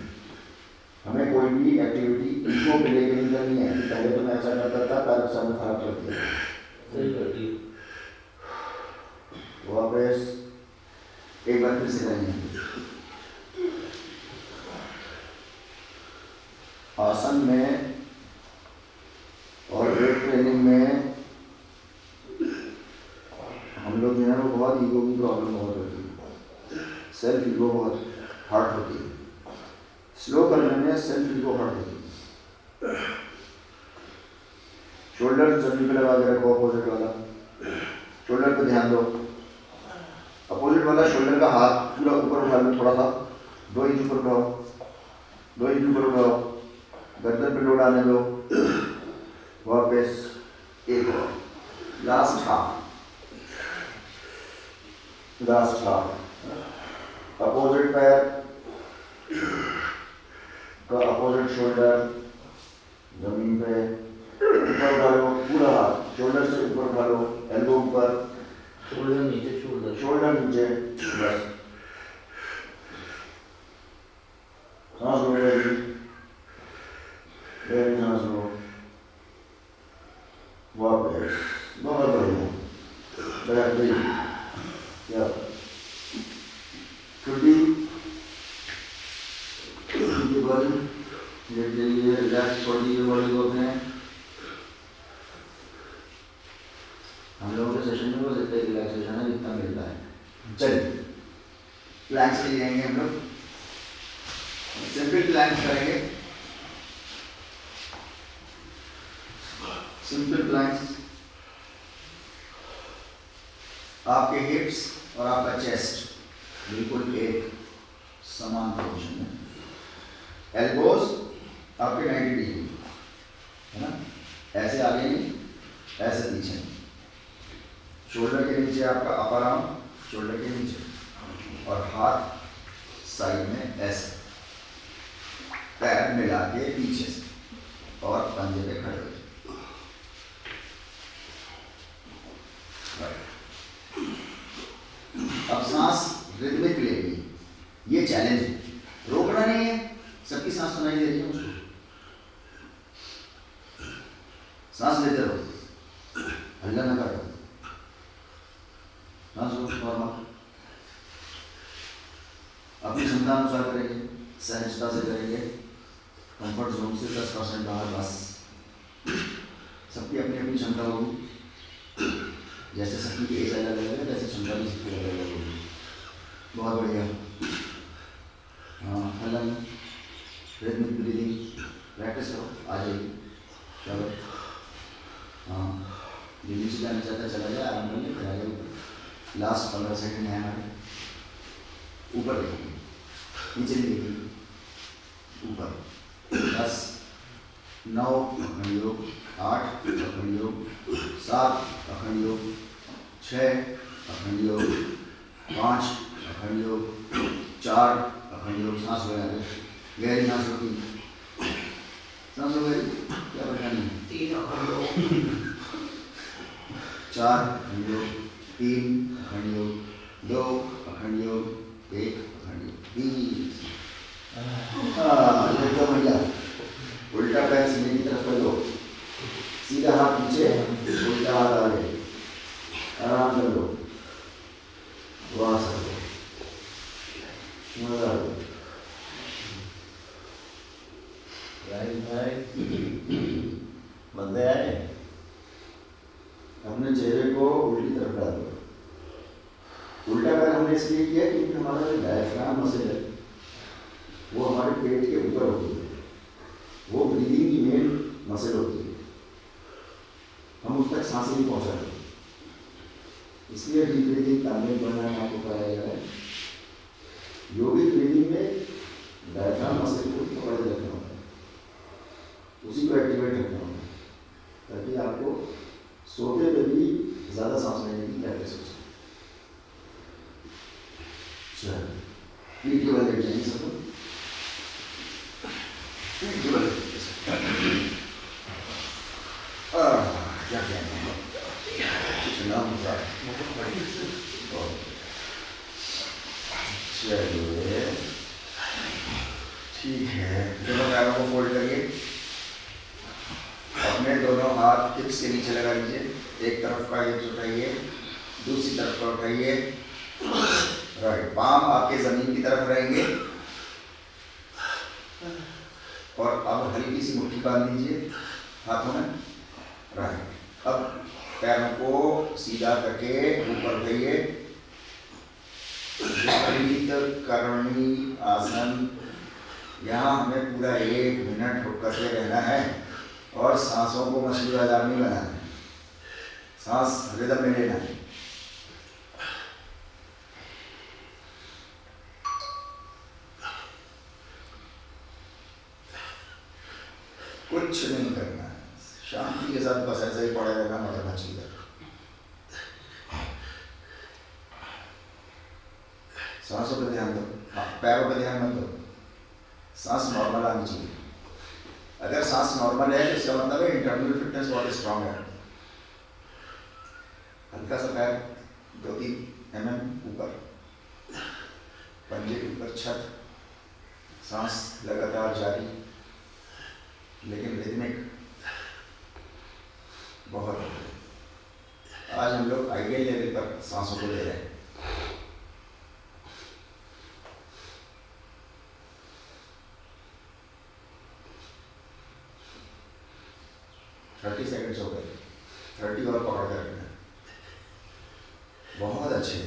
हमें कोई भी एक्टिविटी ईगो पे लेके नहीं करनी है, पहले तो मैं ऐसा करता था, पैर का सामने खराब कर दिया, सही कर दिया। वापस एक बार फिर से करेंगे। आसन में और वेट ट्रेनिंग में हम लोग जो है वो बहुत ईगो की प्रॉब्लम बहुत होती है, सेल्फ ईगो बहुत हार्ट होती है, स्लो करने में सेल्फ ईगो हार्ट होती है। शोल्डर जमीन पे लगा के रखो, अपोजिट वाला शोल्डर पे ध्यान दो, अपोजिट वाला शोल्डर का हाथ पूरा ऊपर उठा लो, थोड़ा सा 2 इंच ऊपर उठाओ, 2 इंच ऊपर उठाओ, गर्दन पे लोड आने दो, वापस एक और, last half, last half, opposite पैर का अपोजिट शोल्डर जमीन पे ऊपर उठा लो, पूरा हाथ शोल्डर से ऊपर उठा लो, एल्बो ऊपर, शोल्डर नीचे, शोल्डर शोल्डर नीचे, बस सांस लो गहरी, गहरी सांस लो, वापस, बहुत बढ़िया, बेहतरीन, या खुली के बल लेट जाइए, रिलैक्स छोड़ दीजिए बॉडी को अपने। हम लोगों के सेशन में बस इतना रिलैक्सेशन है जितना मिलता है। चलिए प्लैंक्स के लिए जाएंगे हम लोग, सिंपल प्लैंक्स करेंगे, सिंपल प्लैंक्स। आपके हिप्स और आपका चेस्ट बिल्कुल एक समान पोजीशन में, एल्बोज आपके 90 डिग्री है ना, ऐसे आगे नहीं, ऐसे पीछे नहीं। शोल्डर के नीचे आपका अपर आर्म, शोल्डर के नीचे, और हाथ साइड में ऐसे, पैर मिला के पीछे से, और पंजे पे खड़े हो। अब सांस रिदमिक लेगी, ये चैलेंज है, रोकना नहीं है, सबकी सांस सुनाई दे रही है मुझको, सांस लेते रहो, हल्ला ना करो, सांस लो नॉर्मल, अपनी क्षमता अनुसार करेंगे, सहजता से करेंगे, कंफर्ट जोन से 10% बाहर, बस सबकी अपनी अपनी क्षमता होगी, जैसे सबकी की एज अलग अलग है वैसे क्षमता भी सबकी अलग अलग होगी। बहुत बढ़िया, हाँ हलन, रिदमिक ब्रीदिंग प्रैक्टिस करो, आ जाएगी, चलो हाँ, जो नीचे जाना चाहता है चला जाए, आराम कर ले, फिर आ जाए। लास्ट 15 सेकंड है हमारे, ऊपर देखेंगे, नीचे नहीं देखेंगे, ऊपर 10, 9 अखंड योग, 8 अखंड योग, 7 अखंड योग, 6 अखंड योग, 5 अखंड योग, 4 अखंड योग। सांस लो यार, गहरी सांस लो, सांस लो गहरी, क्या परेशानी है? 3 अखंड योग, 4 अखंड योग, 3 अखंड योग, 2 अखंड योग, 1 अखंड योग, 20। ये तो भैया उल्टा पैर सीने की तरफ कर लो, सीधा हाथ पीछे, उल्टा हाथ आगे, आराम कर लो, वहाँ से मजा आ गया। बंदे आए, हमने चेहरे को उल्टी तरफ डाल दिया, उल्टा पैर हमने इसलिए किया क्योंकि हमारा जो डायफ्राम मसल है वो हमारे पेट के ऊपर होती है, वो ब्रीदिंग की मेन मसल होती है, हम उस तक सांसें नहीं पहुंचा रहे, इसलिए डीप ब्रीदिंग तामील बनाना आपको कराया गया है। योगिक ब्रीदिंग में डायफ्राम मसल को पकड़ के रखना होता है, उसी को एक्टिवेट रखना होता है, ताकि आपको सोते हुए भी ज़्यादा सांस लेने की प्रैक्टिस हो सके। चलिए पीठ के बल लेट जाएंगे सब लोग, पीठ के बल क्या कहते हैं, कितना मजा है। चलिए ठीक है, दोनों पैरों को फोल्ड करिए, अपने दोनों हाथ हिप्स के नीचे लगा लीजिए, एक तरफ का हिप्स उठाइए, दूसरी तरफ का उठाइए, राइट, पाम आपके जमीन की तरफ रहेंगे, और अब हल्की सी मुट्ठी बांध लीजिए हाथों में, राइट। अब पैरों को सीधा करके ऊपर उठाइए, विपरीत करणी आसन। यहाँ हमें पूरा 1 मिनट रुक करके रहना है और सांसों को मछली बाजार नहीं बनाना है, सांस रिदम में लेना है। कुछ नहीं करना है, शांति के साथ बस ऐसे ही पड़े रहना, मगर मछली का सांसों पे ध्यान दो, पैरों पे ध्यान मत दो, सांस नॉर्मल आनी चाहिए। अगर सांस नॉर्मल है तो इसका मतलब है इंटरनल फिटनेस बहुत स्ट्रांग है। हल्का सा पैर 2-3 mm ऊपर, पंजे के ऊपर छत, सांस लगातार जारी, लेकिन रिदमिक बहुत। आज हम लोग आइडियल लेवल पर सांसों को ले रहे हैं। थर्टी सेकेंड्स हो गए, 30 और पकड़ कर रखना। बहुत अच्छे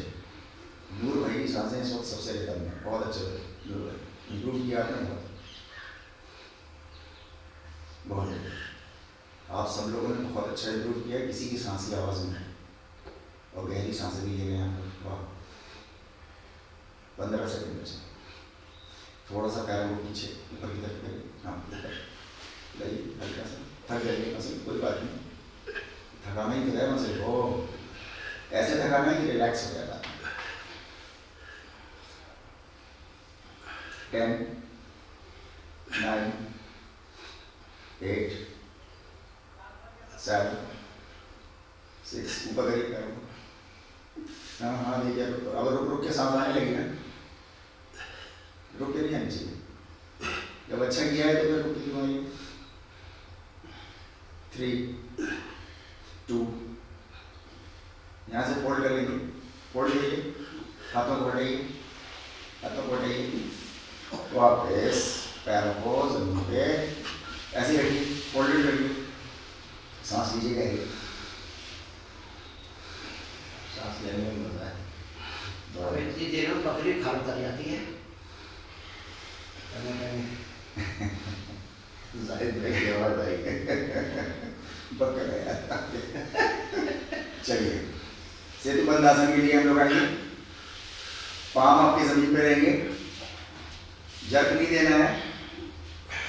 नूर भाई की सांसें इस वक्त सबसे रिदम में बहुत अच्छे नूर भाई इम्प्रूव किया आपने बहुत। आप सब लोगों ने बहुत अच्छा इम्प्रूव किया किसी की सांस की आवाज़ में, और गहरी सांसें भी ले रहे हैं आप लोग। वाह, 15 सेकंड में थोड़ा सा पैरों को पीछे ऊपर की तरफ करिए। हाँ ऊपर लाइए, हल्का सा थक जाइए मसल, कोई बात नहीं, थकाना ही तो है मसल को, ऐसे थकाना ही रिलैक्स हो जाता है। 10, 9, 8, 7, 6, ऊपर करिए पैरों को। हाँ हाँ देखिए, अगर रुक रुक के सांस आने लगी ना, रुक के नहीं आनी चाहिए। जब अच्छा किया है तो फिर रुक के क्यों आइए। 3, 2, यहाँ से फोल्ड कर लेंगे, फोल्ड करिए, हाथों को हटाइए, हाथों को हटाइए, वापस पैरों को जमीन पे ऐसे रखिए, फोल्डेड रखिए, सांस लीजिए गहरी। सांस लेने में मजा है। और इतनी देर में बकरी खाल कर जाती है। जाहिर है की आवाज आई बकर है। चलिए, सेतुबंध आसन के लिए हम लोग आएंगे, पाम आपके जमीन पे रहेंगे, जर्क नहीं देना है,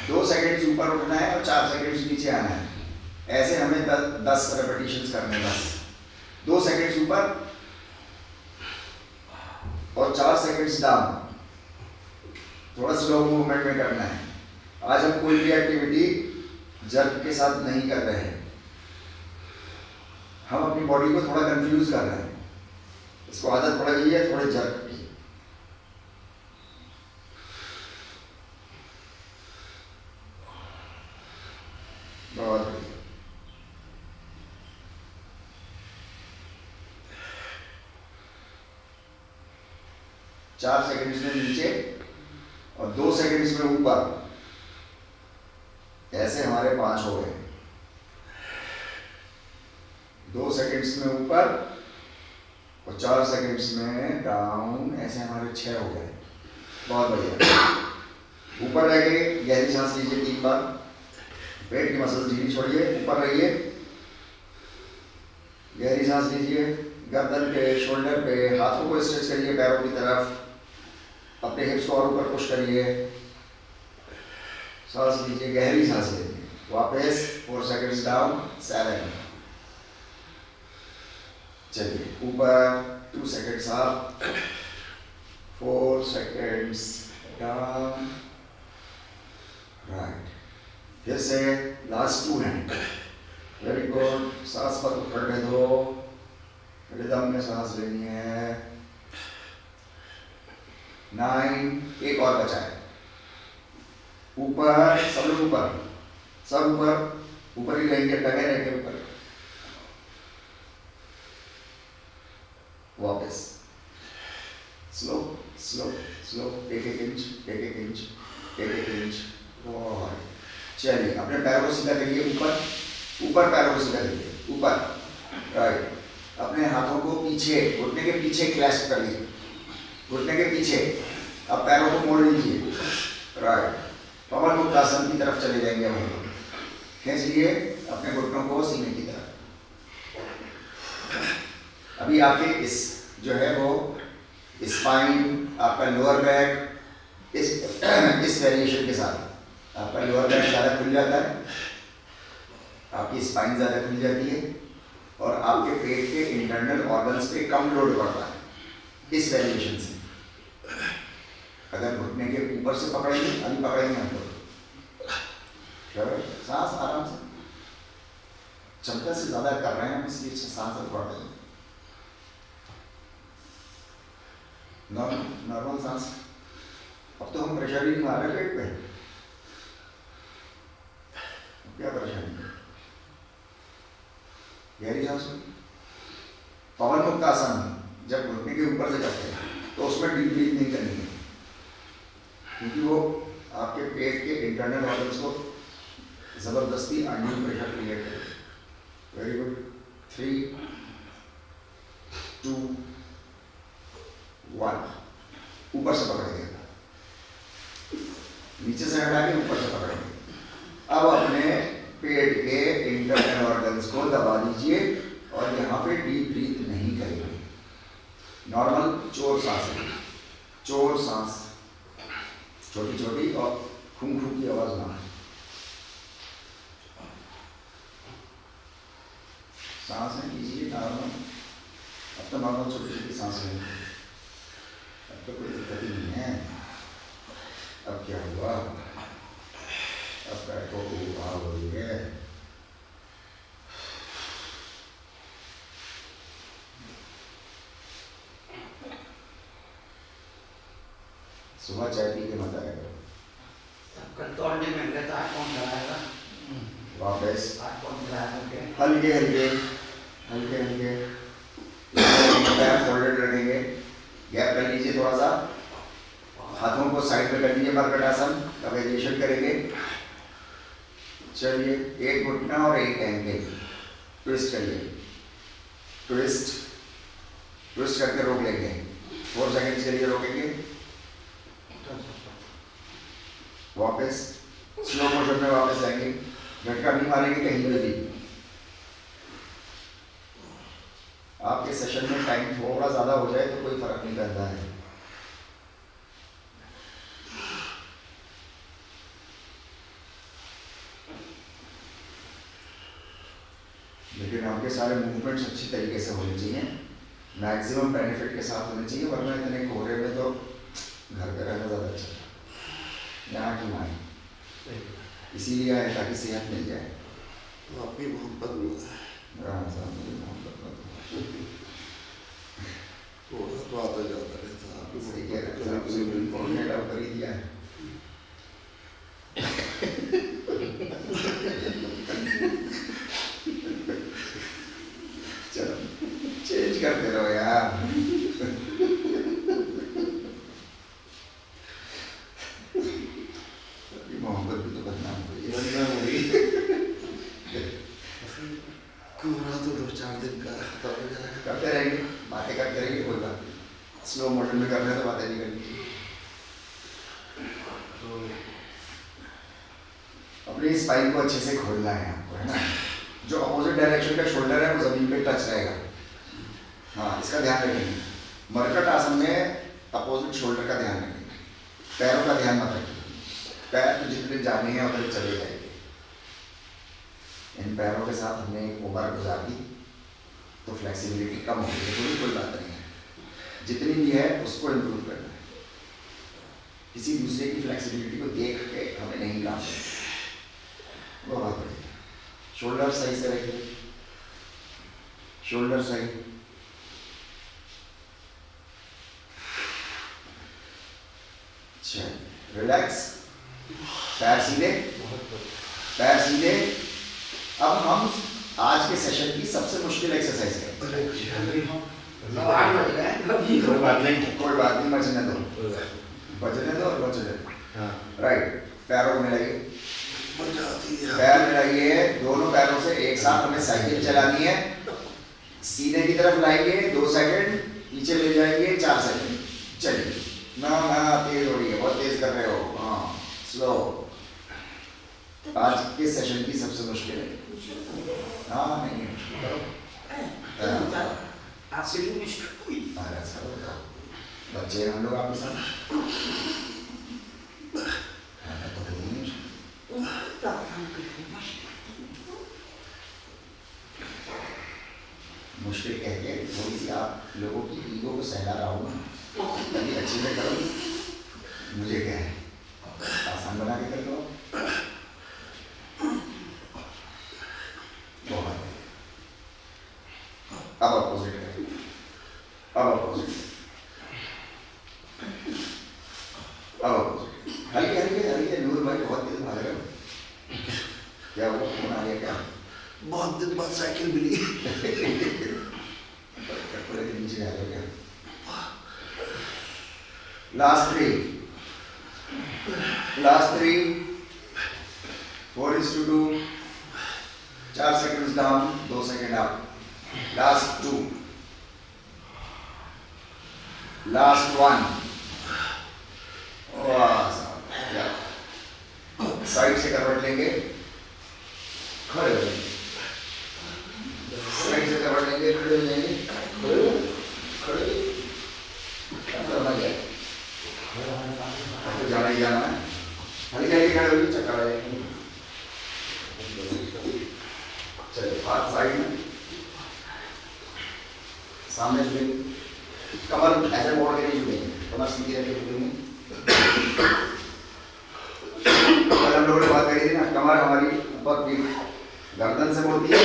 2 सेकंड ऊपर उठना है और 4 सेकंड नीचे आना है। ऐसे हमें 10 रेपिटेशंस करने हैं। 2 सेकंड ऊपर और 4 सेकंड्स डाउन, थोड़ा स्लो मूवमेंट में करना है। आज हम कोई भी एक्टिविटी जर्क के साथ नहीं कर रहे हैं, हम अपनी बॉडी को थोड़ा कंफ्यूज कर रहे हैं। इसको आदत पड़ गई है थोड़े जर्क की। बहुत बढ़िया। चार सेकंड्स में नीचे और 2 सेकंड्स में ऊपर, ऐसे हमारे 5 हो गए। 2 सेकंड्स में ऊपर और 4 सेकंड्स में डाउन, ऐसे हमारे 6 हो गए। बहुत बढ़िया। ऊपर रह गए, गहरी सांस लीजिए 3 बार, पेट की मसल ढीली छोड़िए, ऊपर रहिए, गहरी सांस लीजिए, गर्दन पे, शोल्डर पे, हाथों को स्ट्रेच करिए पैरों की तरफ, अपने हिप्स को और ऊपर पुश करिए, सांस लीजिए, गहरी सांस लीजिए, वापस 4 सेकंड्स डाउन, 7, चलिए ऊपर 2 seconds up, 4 seconds down, right. फिर से लास्ट 2 हैं, वेरी गुड। सांस पर पकड़ने दो, रिदम में सांस लेनी है। 9, एक और बचा है। ऊपर, सब लोग ऊपर, सब ऊपर, ऊपर ही रहेंगे, टंगे रहेंगे ऊपर। वापस स्लो स्लो स्लो, एक इंच, एक इंच, एक इंच। और चलिए अपने पैरों को सीधा करिए, ऊपर ऊपर पैरों को सीधा करिए, ऊपर, राइट। अपने हाथों को पीछे, घुटने के पीछे क्लैस्प करिए, घुटने के पीछे। अब पैरों को मोड़ लीजिए, राइट। पवन मुक्तासन की तरफ चले जाएंगे हम लोग। खींच लिए अपने घुटनों को सीने की तरफ। अभी आपके इस जो है वो स्पाइन, आपका लोअर बैक, इस वेरिएशन के साथ आपका लोअर बैक ज़्यादा खुल जाता है, आपकी स्पाइन ज़्यादा खुल जाती है, और आपके पेट के इंटरनल ऑर्गन्स पे कम लोड पड़ता है इस वेरिएशन से। अगर घुटने के ऊपर से पकड़ेंगे, अभी पकड़ेंगे हम लोग, सांस आराम से, क्षमता से ज़्यादा कर रहे हैं हम, इसलिए सांस बढ़ रही है। नॉर्मल सांस, अब तो हम प्रेशर ही नहीं मार रहे पेट पे, क्या परेशानी है? गहरी सांस में पवन मुक्त आसन जब घुटने के ऊपर से करते हैं तो उसमें डीप ब्रीथ नहीं करनी है, क्योंकि वो आपके पेट के इंटरनल ऑर्गन्स को जबरदस्ती अनड्यू प्रेशर क्रिएट करेगा। Very good. 3, 2, 1 ऊपर से पकड़ेंगे, नीचे से हटा के ऊपर से पकड़ेंगे। अब अपने पेट के इंटरनल ऑर्गन्स को दबा दीजिए और यहाँ पे डीप ब्रीथ नहीं करेंगे, नॉर्मल चोर सांस है, चोर सांस, छोटी छोटी और खून खून की आवाज ना, सांस है कीजिए नॉर्मल। अब तो नॉर्मल छोटी छोटी सांस है, अब तो कोई दिक्कत ही नहीं है। अब क्या हुआ, अब बैठो आ रही है, सुबह चाय पी के मत आया करो। कल तोड़ने में गया था, आज कौन कराएगा? वापस आज कौन कराएगा? हल्के हल्के हल्के हल्के पैर फोल्डेड रखेंगे, गैप कर लीजिए थोड़ा सा, हाथों को साइड में कर लीजिए, मरकट आसन का वेरिएशन करेंगे। चलिए एक घुटना और एक एंकल ट्विस्ट करिए, ट्विस्ट ट्विस्ट करके रोक लेंगे, 4 सेकंड के लिए रोकेंगे, वापस स्लो मोशन में वापस जाएंगे, झटका नहीं मारेंगे कहीं पे भी। आपके सेशन में टाइम थोड़ा ज़्यादा हो जाए तो कोई फर्क नहीं पड़ता है। लेकिन आपके सारे मूवमेंट्स अच्छी तरीके से होने चाहिए, मैक्सिमम बेनिफिट के साथ होने चाहिए, वरना इतने कोहरे में तो घर पे रहना ज़्यादा अच्छा है। यहाँ की मानी इसीलिए आए ताकि सेहत मिल जाए। आपकी मोहब्बत में थोड़ा आता जाता रहता है। सही कह रहे हैं, आपसे इम्पोर्टेंट आप कर ही दिया है। चलो चेंज करते रहो यार। मोहब्बत भी तो बदनाम हुई, कोहरा तो 2-4 दिन का खत्म हो जाएगा। करते रहेंगे, बातें करते रहेंगे, कोई बात नहीं। स्लो मोशन में करना है तो बातें नहीं करनी। अपनी स्पाइन को अच्छे से खोलना है आपको, है ना। जो अपोजिट डायरेक्शन का शोल्डर है वो जमीन पे टच रहेगा, हाँ इसका ध्यान रखेंगे। मरकट आसन में अपोजिट शोल्डर का ध्यान रखेंगे, पैरों का ध्यान मत रखिए, पैर तो जितने जाने हैं उधर चले जाएंगे। इन पैरों के साथ हमने एक उम्र गुजार दी तो फ्लेक्सिबिलिटी कम हो गई, कोई बात नहीं है, जितनी भी है उसको इम्प्रूव करना है। किसी दूसरे की फ्लेक्सिबिलिटी को देख के हमें नहीं काम करना, बहुत बढ़िया। शोल्डर सही से रखिए, शोल्डर सही, अच्छा रिलैक्स, पैर सीधे, पैर सीधे। अब हम आज के सेशन की सबसे मुश्किल एक्सरसाइज करें। कोई बात नहीं, बचने दो, बचने दो और बचने दो। राइट, पैरों में मिलाइए, पैर मिलाइए, दोनों पैरों से एक साथ हमें साइकिल चलानी है। सीने की तरफ लाएंगे 2 सेकंड, पीछे ले जाएंगे 4 सेकंड। चलिए ना तेज हो रही है, बहुत तेज कर रहे हो, हाँ स्लो। आज के सेशन की सबसे मुश्किल है, हाँ नहीं बच्चे हम लोग आपके साथ मुश्किल कह के थोड़ी सी आप लोगों की ईगो को सहला रहा हूँ, कभी अच्छे से करो, मुझे क्या है, आसान बना के कर दो। बहुत, अब अपोजिट करें, अब अपोजिट, अब अपोजिट। बहुत दिन बाद साइकिल मिली। पूरे दिन नीचे आ गया। Last three 4:2 4 seconds down 2 second up. Last 2 last 1 side से करवट लेंगे, खड़े हो जाएंगे, साइड से करवट लेंगे, खड़े हो जाएंगे, खड़े तो जाना ही जाना है। हल्के हल्के खड़े होगी, चक्कर आ जाएंगे। चलिए हाथ साइड में, सामने झुकेंगे, कमर ऐसे मोड़ के नहीं झुकेंगे, कमर सीधी रख के झुकेंगे। कल हम लोगों ने बात करी थी ना, कमर हमारी ऊपर पीठ गर्दन से मुड़ती है,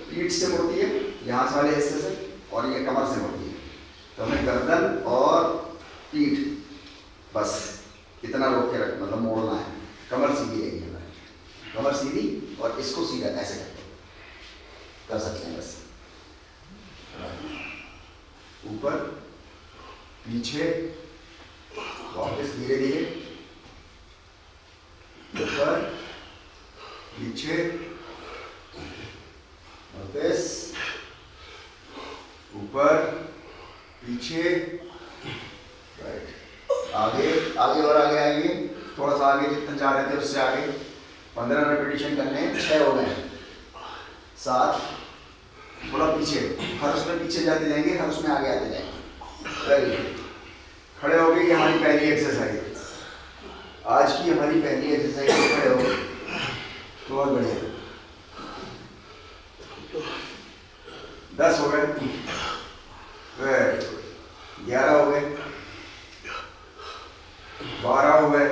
पीठ से मुड़ती है, यहाँ से वाले हिस्से से, और ये कमर से मुड़ती है। तो हमें गर्दन और पीठ बस इतना रोक के रख, मतलब मोड़ना है। कमर सीधी रहेगी हमारी, कमर सीधी, और इसको सीधा ऐसे कर सकते हैं बस। ऊपर पीछे, वापस धीरे धीरे, ऊपर पीछे, वापस ऊपर पीछे, राइट। आगे आगे और आगे आएंगे, थोड़ा सा आगे, जितना जा रहे थे उससे आगे। 15 रेपिटेशन करने हैं, 6 हो गए, 7, थोड़ा पीछे, हर उसमें पीछे जाते जाएंगे, हर उसमें आगे आते जाएंगे। Very good. खड़े हो गए, हमारी पहली एक्सरसाइज आज की, हमारी पहली एक्सरसाइज। खड़े हो गए, बहुत बढ़िया। 10 हो गए, वेरी गुड। 11 हो गए, 12 हो गए।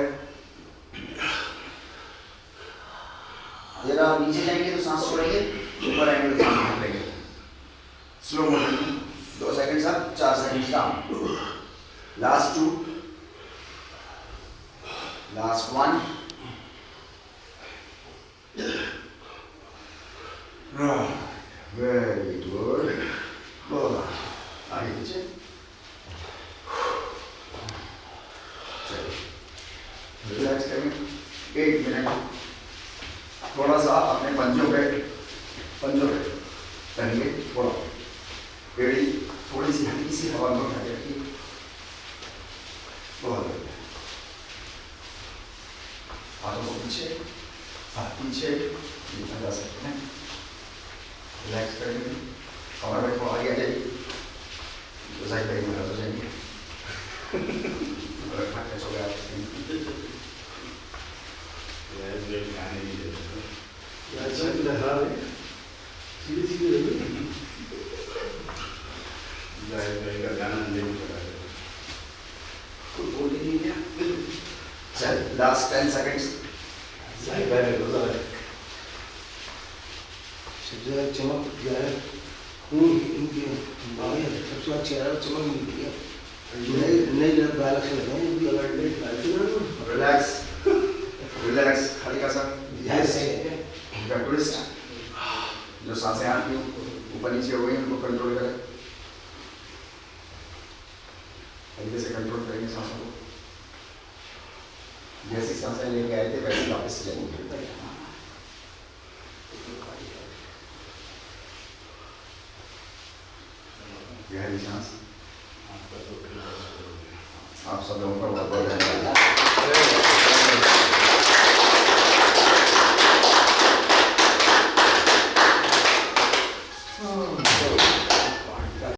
जरा नीचे जाएंगे तो सांस छोड़ेंगे, ऊपर आएंगे तो सांस भरेंगे। Slow motion, 2 second up, 4 second down. Last 2, last 1, very good. आगे पीछे, रिलैक्स करेंगे 1 मिनट। थोड़ा सा अपने पंजों पे करेंगे, थोड़ा एड़ी थोड़ी सी हल्की सी हवा में उठा के रखिए। बहुत बढ़िया। हाथों को पीछे, हाथ पीछे, जितना जा सकते हैं। रिलैक्स करेंगे, कमर में थोड़ा आगे आ जाइए, तो साइड बैग में हो जाएंगे। सो गया खाने की का गाना नहीं चला है। बोल ही नहीं गया। चल लास्ट 10 सेकंड्स। सबसे चमक क्या है, खून इनके बाएं सबसे अच्छा चेहरा चमक मिलती है। नहीं जब बालक से रिलैक्स रिलैक्स, हल्का सा यस ट्विस्ट। जो सांसें आपकी ऊपर नीचे हो गई उनको कंट्रोल करें, हल्के से कंट्रोल करेंगे सांसों को। जैसी सांसें लेके आए थे वैसे वापस चलेंगे। गहरी सांस। आप सब लोगों का बहुत बहुत धन्यवाद।